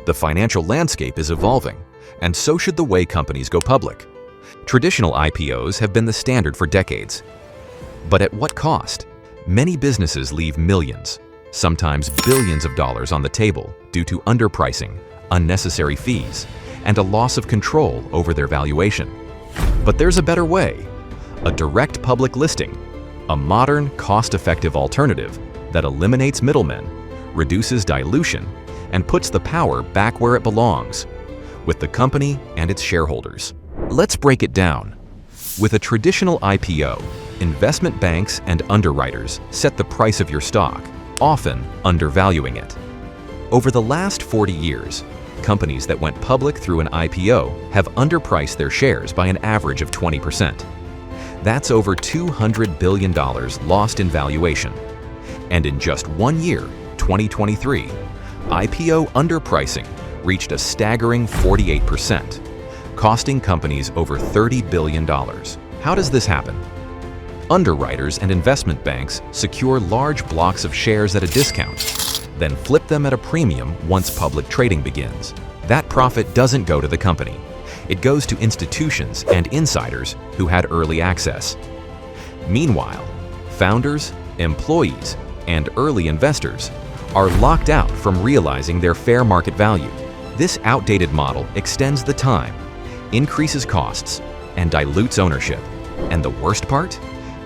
The financial landscape is evolving, and so should the way companies go public. Traditional IPOs have been the standard for decades. But at what cost? Many businesses leave millions, sometimes billions of dollars on the table due to underpricing, unnecessary fees, and a loss of control over their valuation. But there's a better way. A direct public listing, a modern, cost-effective alternative that eliminates middlemen, reduces dilution, and puts the power back where it belongs, with the company and its shareholders. Let's break it down. With a traditional IPO, investment banks and underwriters set the price of your stock, often undervaluing it. Over the last 40 years, companies that went public through an IPO have underpriced their shares by an average of 20%. That's over $200 billion lost in valuation. And in just 1 year, 2023, IPO underpricing reached a staggering 48%, costing companies over $30 billion. How does this happen? Underwriters and investment banks secure large blocks of shares at a discount, then flip them at a premium once public trading begins. That profit doesn't go to the company. It goes to institutions and insiders who had early access. Meanwhile, founders, employees, and early investors are locked out from realizing their fair market value. This outdated model extends the time, increases costs, and dilutes ownership. And the worst part?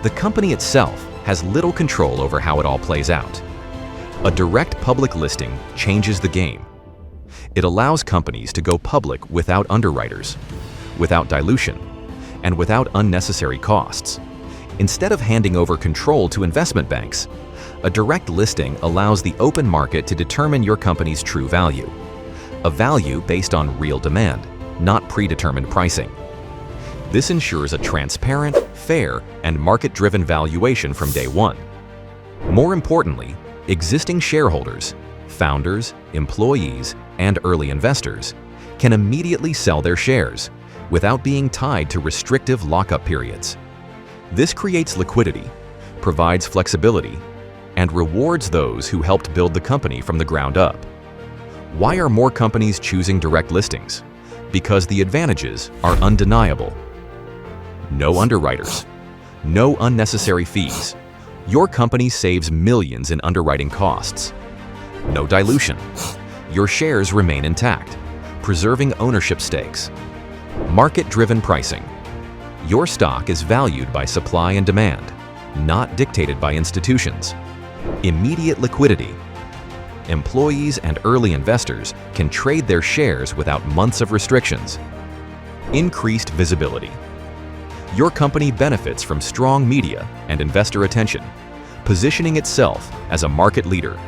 The company itself has little control over how it all plays out. A direct public listing changes the game. It allows companies to go public without underwriters, without dilution, and without unnecessary costs. Instead of handing over control to investment banks, a direct listing allows the open market to determine your company's true value, a value based on real demand, not predetermined pricing. This ensures a transparent, fair, and market-driven valuation from day one. More importantly, existing shareholders, founders, employees, and early investors can immediately sell their shares without being tied to restrictive lockup periods. This creates liquidity, provides flexibility, and rewards those who helped build the company from the ground up. Why are more companies choosing direct listings? Because the advantages are undeniable. No underwriters, no unnecessary fees. Your company saves millions in underwriting costs. No dilution. Your shares remain intact, preserving ownership stakes. Market-driven pricing. Your stock is valued by supply and demand, not dictated by institutions. Immediate liquidity. Employees and early investors can trade their shares without months of restrictions. Increased visibility. Your company benefits from strong media and investor attention, positioning itself as a market leader.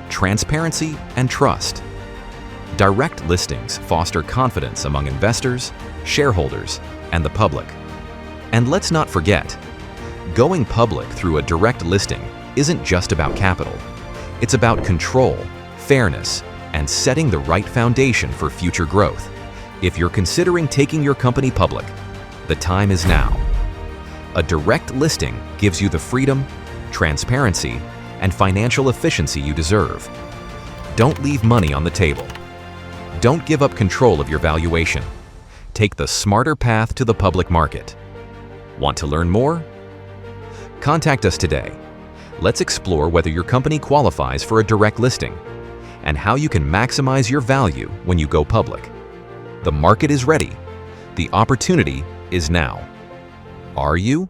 Transparency and trust. Direct listings foster confidence among investors, shareholders, and the public. And let's not forget, going public through a direct listing isn't just about capital. It's about control, fairness, and setting the right foundation for future growth. If you're considering taking your company public, the time is now. A direct listing gives you the freedom, transparency, and financial efficiency you deserve. Don't leave money on the table. Don't give up control of your valuation. Take the smarter path to the public market. Want to learn more? Contact us today. Let's explore whether your company qualifies for a direct listing and how you can maximize your value when you go public. The market is ready. The opportunity is now. Are you?